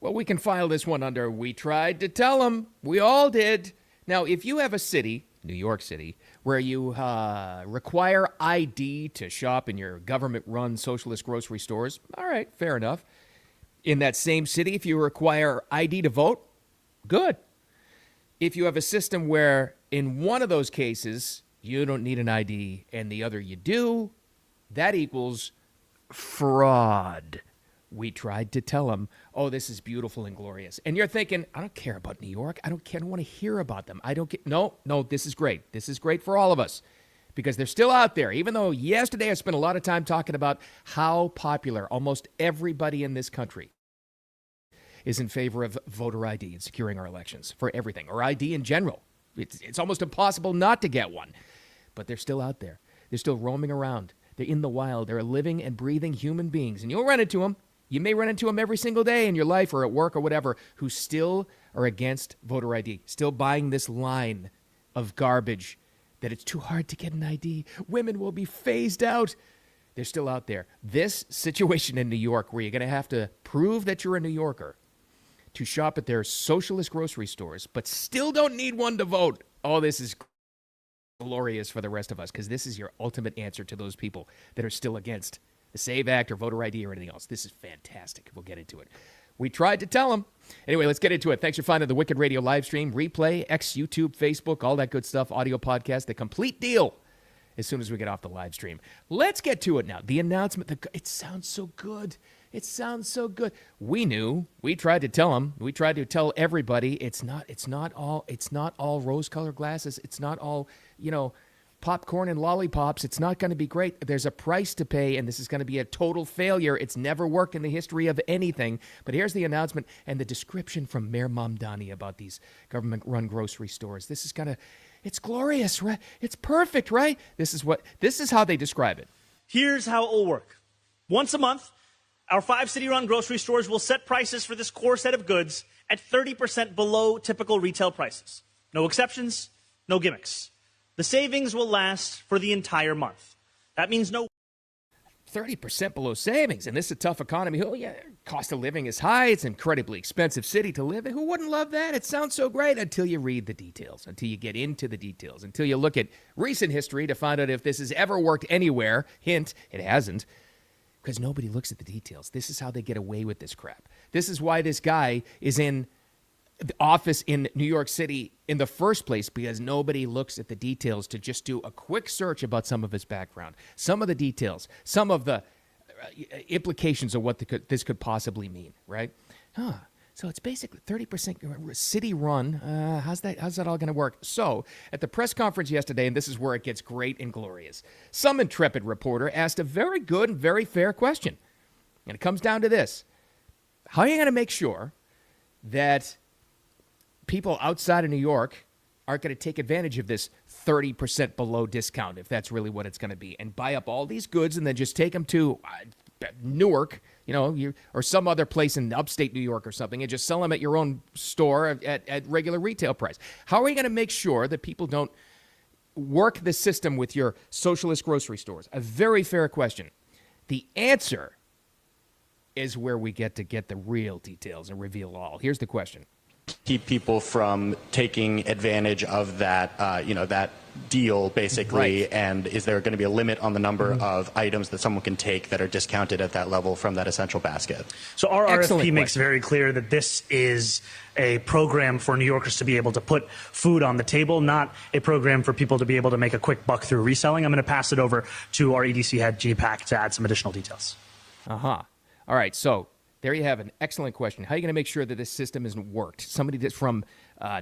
Well, we can file this one under we tried to tell them. We all did. Now, if you have a city, New York City, where you require ID to shop in your government-run socialist grocery stores, all right, fair enough. In that same city, if you require ID to vote, good. If you have a system where in one of those cases you don't need an ID and the other you do, that equals fraud. We tried to tell them, oh, this is beautiful and glorious. And you're thinking, I don't care about New York. I don't want to hear about them. No, this is great. This is great for all of us because they're still out there. Even though yesterday I spent a lot of time talking about how popular almost everybody in this country is in favor of voter ID and securing our elections for everything, or ID in general. It's almost impossible not to get one. But they're still out there. They're still roaming around. They're in the wild. They're living and breathing human beings. And you'll run into them. You may run into them every single day in your life or at work or whatever, who still are against voter ID, still buying this line of garbage that it's too hard to get an ID. Women will be phased out. They're still out there. This situation in New York where you're going to have to prove that you're a New Yorker to shop at their socialist grocery stores, but still don't need one to vote. Oh, this is glorious for the rest of us because this is your ultimate answer to those people that are still against the SAVE Act or voter ID or anything else. This is fantastic. We'll get into it. We tried to tell them. Anyway, let's get into it. Thanks for finding the Wicked Radio live stream, replay, X, YouTube, Facebook, all that good stuff, audio podcast, the complete deal as soon as we get off the live stream. Let's get to it now. The announcement, it sounds so good. It sounds so good. We knew. We tried to tell them. We tried to tell everybody it's not all rose-colored glasses. It's not all, popcorn and lollipops. It's not going to be great. There's a price to pay, and this is going to be a total failure. It's never worked in the history of anything. But here's the announcement and the description from Mayor Mamdani about these government-run grocery stores. It's glorious, right? It's perfect, right? This is how they describe it. Here's how it will work. Once a month, our 5 city-run grocery stores will set prices for this core set of goods at 30% below typical retail prices. No exceptions, no gimmicks. The savings will last for the entire month. That means no 30% below savings. And this is a tough economy. Oh, yeah, cost of living is high. It's an incredibly expensive city to live in. Who wouldn't love that? It sounds so great until you read the details, until you get into the details, until you look at recent history to find out if this has ever worked anywhere. Hint, it hasn't. Because nobody looks at the details. This is how they get away with this crap. This is why this guy is in the office in New York City in the first place, because nobody looks at the details to just do a quick search about some of his background, some of the details, some of the implications of what this could possibly mean, right? So it's basically 30% city run. How's that all going to work? So at the press conference yesterday, and this is where it gets great and glorious, some intrepid reporter asked a very good and very fair question. And it comes down to this. How are you going to make sure that people outside of New York aren't going to take advantage of this 30% below discount, if that's really what it's going to be, and buy up all these goods and then just take them to Newark, or some other place in upstate New York or something, and just sell them at your own store at regular retail price? How are you going to make sure that people don't work the system with your socialist grocery stores? A very fair question. The answer is where we get the real details and reveal all. Here's the question. Keep people from taking advantage of that, that deal, basically, right. And is there going to be a limit on the number of items that someone can take that are discounted at that level from that essential basket? So our Excellent RFP makes question. very clear that this is a program for New Yorkers to be able to put food on the table, not a program for people to be able to make a quick buck through reselling. I'm going to pass it over to our EDC head, G Pack, to add some additional details. All right, so there you have an excellent question. How are you going to make sure that this system isn't worked? Somebody that's from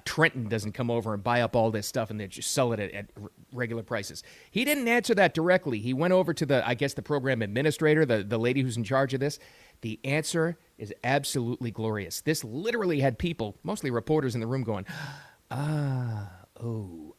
Trenton doesn't come over and buy up all this stuff and then just sell it at regular prices. He didn't answer that directly. He went over to the program administrator, the lady who's in charge of this. The answer is absolutely glorious. This literally had people, mostly reporters in the room going,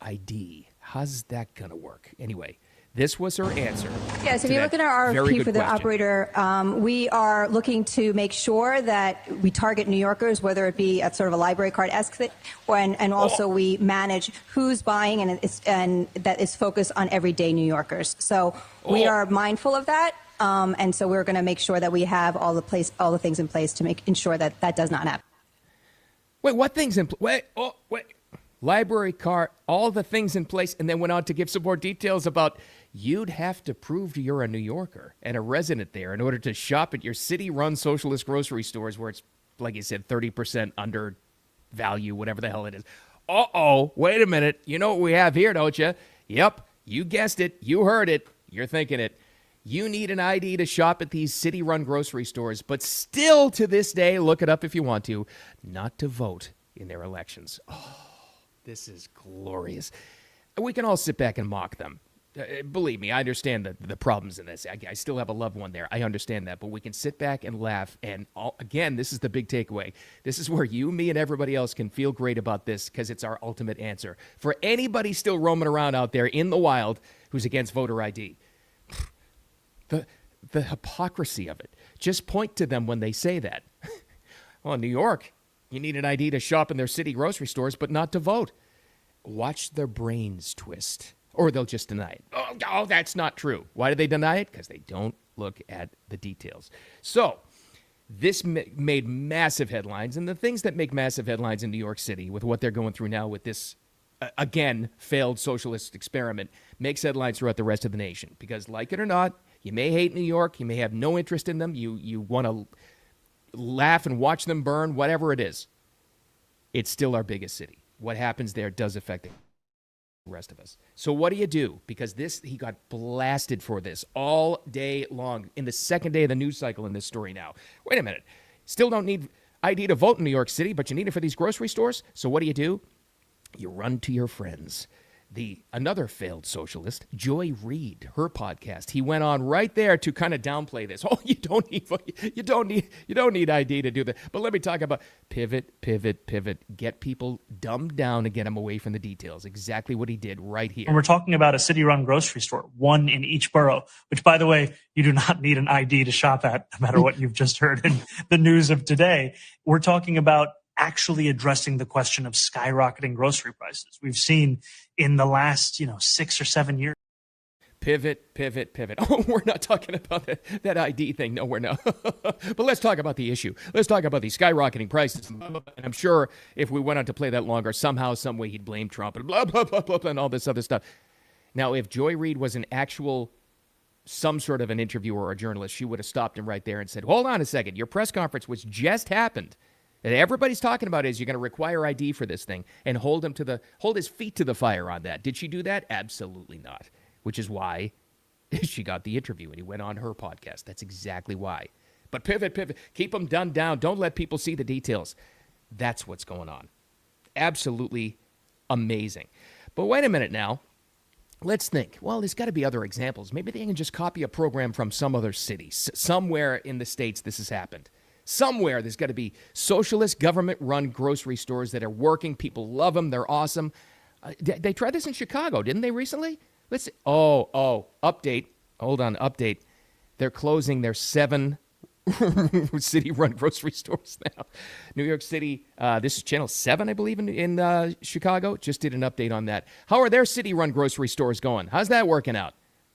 ID. How's that going to work? Anyway, this was her answer. Yes, if you look at our RFP for the operator, we are looking to make sure that we target New Yorkers, whether it be at sort of a library card-esque thing, and also we manage who's buying, and that is focused on everyday New Yorkers. So we are mindful of that. And so we're going to make sure that we have all the things in place to ensure that that does not happen. Wait, what things in place? Wait. Library card, all the things in place, and then went on to give some more details about you'd have to prove you're a New Yorker and a resident there in order to shop at your city-run socialist grocery stores where it's, like you said, 30% under value, whatever the hell it is. Wait a minute. You know what we have here, don't you? Yep, you guessed it. You heard it. You're thinking it. You need an ID to shop at these city-run grocery stores, but still to this day, look it up if you want to, not to vote in their elections. This is glorious. We can all sit back and mock them. Believe me, I understand the problems in this. I still have a loved one there. I understand that. But we can sit back and laugh. And again, this is the big takeaway. This is where you, me, and everybody else can feel great about this because it's our ultimate answer. For anybody still roaming around out there in the wild who's against voter ID, the hypocrisy of it. Just point to them when they say that. Well, in New York, you need an ID to shop in their city grocery stores, but not to vote. Watch their brains twist, or they'll just deny it. Oh, that's not true. Why do they deny it? Because they don't look at the details. So this made massive headlines, and the things that make massive headlines in New York City with what they're going through now with this, again, failed socialist experiment makes headlines throughout the rest of the nation. Because like it or not, you may hate New York, you may have no interest in them, you want to laugh and watch them burn, whatever it is. It's still our biggest city. What happens there does affect the rest of us. So what do you do? Because he got blasted for this all day long in the second day of the news cycle in this story now. Wait a minute. Still don't need ID to vote in New York City, but you need it for these grocery stores? So what do? You run to your friends. Another failed socialist, Joy Reid, her podcast. He went on right there to kind of downplay this. Oh, you don't need ID to do that. But let me talk about pivot. Get people dumbed down and get them away from the details. Exactly what he did right here. And we're talking about a city-run grocery store, one in each borough, which, by the way, you do not need an ID to shop at, no matter what you've just heard in the news of today. We're talking about actually addressing the question of skyrocketing grocery prices. We've seen in the last, 6 or 7 years. Pivot. Oh, we're not talking about that ID thing. No, we're not. But let's talk about the issue. Let's talk about these skyrocketing prices. And I'm sure if we went on to play that longer, somehow, some way, he'd blame Trump and blah, blah, blah, blah, blah, and all this other stuff. Now, if Joy Reid was some sort of an interviewer or a journalist, she would have stopped him right there and said, hold on a second. Your press conference, which just happened, and everybody's talking about is you're going to require ID for this thing and hold his feet to the fire on that. Did she do that? Absolutely not, which is why she got the interview and he went on her podcast. That's exactly why. But pivot. Keep them dumbed down. Don't let people see the details. That's what's going on. Absolutely amazing. But wait a minute now. Let's think. Well, there's got to be other examples. Maybe they can just copy a program from some other city. Somewhere in the States this has happened. Somewhere there's got to be socialist government-run grocery stores that are working. People love them. They're awesome. They tried this in Chicago, didn't they, recently? Let's see. Update. Hold on, update. They're closing their 7 city-run grocery stores now. New York City, this is Channel 7, I believe, in Chicago. Just did an update on that. How are their city-run grocery stores going? How's that working out?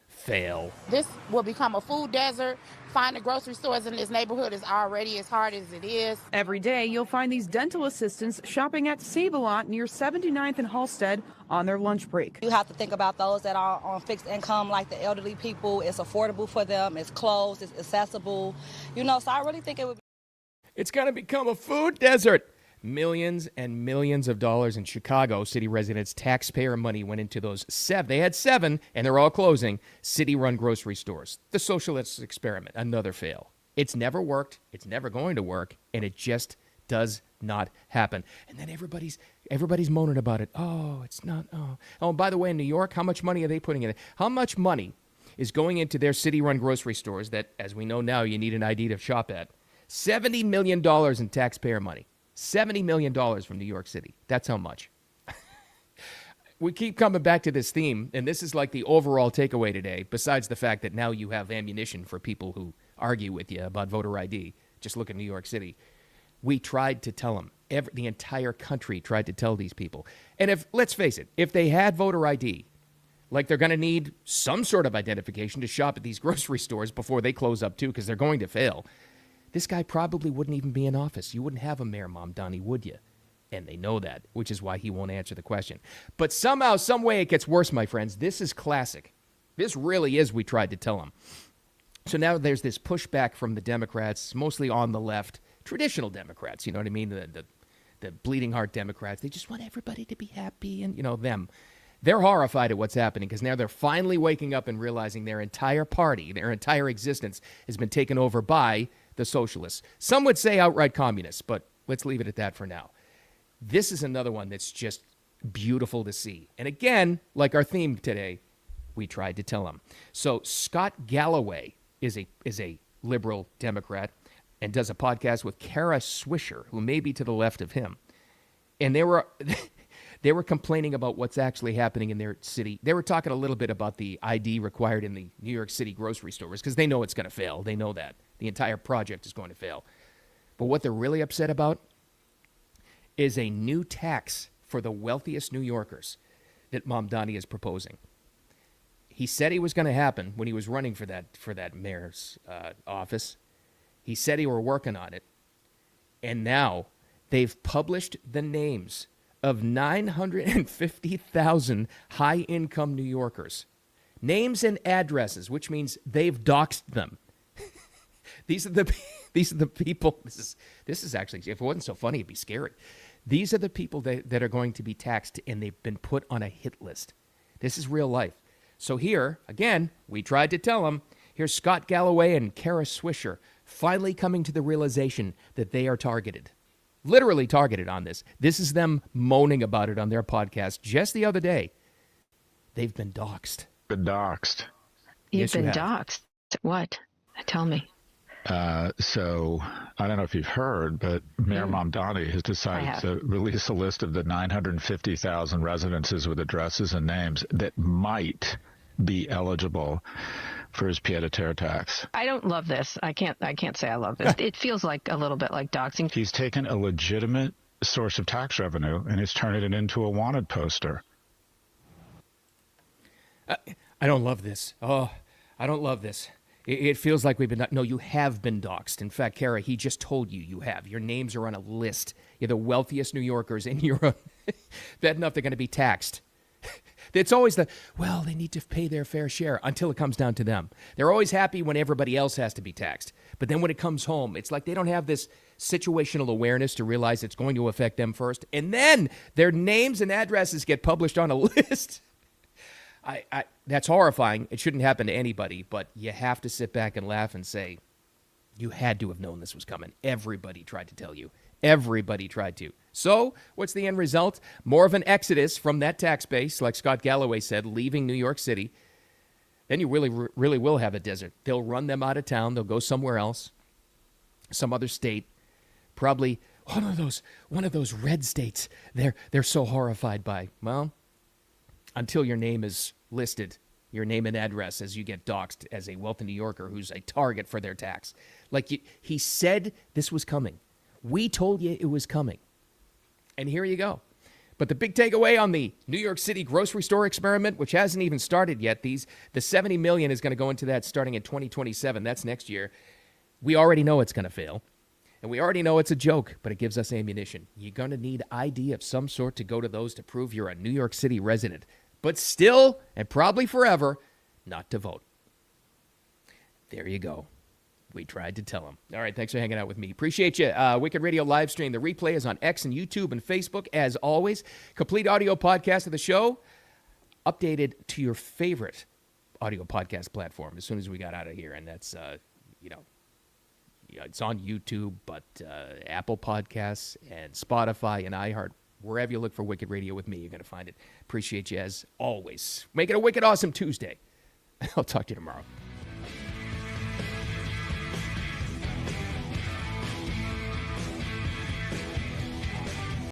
Fail. This will become a food desert. Finding grocery stores in this neighborhood is already as hard as it is. Every day, you'll find these dental assistants shopping at Save-A-Lot near 79th and Halsted on their lunch break. You have to think about those that are on fixed income, like the elderly people. It's affordable for them. It's close. It's accessible. So I really think it would be. It's going to become a food desert. Millions and millions of dollars in Chicago city residents' taxpayer money went into those 7. They had 7, and they're all closing, city-run grocery stores. The socialist experiment, another fail. It's never worked. It's never going to work, and it just does not happen. And then everybody's moaning about it. Oh, it's not. Oh, and by the way, in New York, how much money are they putting in it? How much money is going into their city-run grocery stores that, as we know now, you need an ID to shop at? $70 million in taxpayer money. $70 million from New York City. That's how much. We keep coming back to this theme, and this is like the overall takeaway today, besides the fact that now you have ammunition for people who argue with you about voter ID. Just look at New York City. We tried to tell them. The entire country tried to tell these people. And let's face it, if they had voter ID, Like they're going to need some sort of identification to shop at these grocery stores before they close up too, because they're going to fail. This guy probably wouldn't even be in office. You wouldn't have a Mayor Mamdani, would you? And they know that, which is why he won't answer the question. But somehow, some way, it gets worse, my friends. This is classic. This really is, we tried to tell him. So now there's this pushback from the Democrats, mostly on the left, traditional Democrats, you know what I mean? The bleeding heart Democrats. They just want everybody to be happy and, them. They're horrified at what's happening because now they're finally waking up and realizing their entire party, their entire existence has been taken over by the socialists. Some would say outright communists, but let's leave it at that for now. This is another one that's just beautiful to see. And again, like our theme today, we tried to tell him. So Scott Galloway is a liberal Democrat and does a podcast with Kara Swisher, who may be to the left of him. And they were complaining about what's actually happening in their city. They were talking a little bit about the ID required in the New York City grocery stores because they know it's going to fail. They know that. The entire project is going to fail. But what they're really upset about is a new tax for the wealthiest New Yorkers that Mamdani is proposing. He said he was going to happen when he was running for that mayor's office. He said he were working on it. And now they've published the names of 950,000 high-income New Yorkers. Names and addresses, which means they've doxed them. These are the people. This is actually, if it wasn't so funny, it'd be scary. These are the people that are going to be taxed, and they've been put on a hit list. This is real life. So here, again, we tried to tell them. Here's Scott Galloway and Kara Swisher finally coming to the realization that they are targeted. Literally targeted on this. This is them moaning about it on their podcast just the other day. They've been doxxed. Been doxxed. You've been doxxed. What? Tell me. So I don't know if you've heard, but Mayor Mamdani has decided to release a list of the 950,000 residences with addresses and names that might be eligible for his pied-à-terre tax. I don't love this. I can't say I love this. It feels like a little bit like doxing. He's taken a legitimate source of tax revenue and he's turning it into a wanted poster. I don't love this. Oh, I don't love this. It feels like we've been... No, you have been doxxed. In fact, Kara, he just told you have. Your names are on a list. You're the wealthiest New Yorkers in Europe. Bad enough they're going to be taxed. It's always they need to pay their fair share until it comes down to them. They're always happy when everybody else has to be taxed. But then when it comes home, it's like they don't have this situational awareness to realize it's going to affect them first. And then their names and addresses get published on a list. That's horrifying. It shouldn't happen to anybody, but you have to sit back and laugh and say, you had to have known this was coming. Everybody tried to tell you. Everybody tried to. So what's the end result? More of an exodus from that tax base, like Scott Galloway said, leaving New York City. Then you really will have a desert. They'll run them out of town. They'll go somewhere else, some other state, probably one of those red states they're so horrified by. Well, until your name is listed, your name and address, as you get doxxed as a wealthy New Yorker who's a target for their tax. He said this was coming. We told you it was coming. And here you go. But the big takeaway on the New York City grocery store experiment, which hasn't even started yet, the $70 million is going to go into that starting in 2027. That's next year. We already know it's going to fail. And we already know it's a joke, but it gives us ammunition. You're going to need ID of some sort to go to those to prove you're a New York City resident. But still, and probably forever, not to vote. There you go. We tried to tell them. All right, thanks for hanging out with me. Appreciate you. Wicked Radio live stream. The replay is on X and YouTube and Facebook, as always. Complete audio podcast of the show, updated to your favorite audio podcast platform as soon as we got out of here. And that's, it's on YouTube, but Apple Podcasts and Spotify and iHeart. Wherever you look for Wicked Radio with me, you're going to find it. Appreciate you as always. Make it a wicked awesome Tuesday. I'll talk to you tomorrow.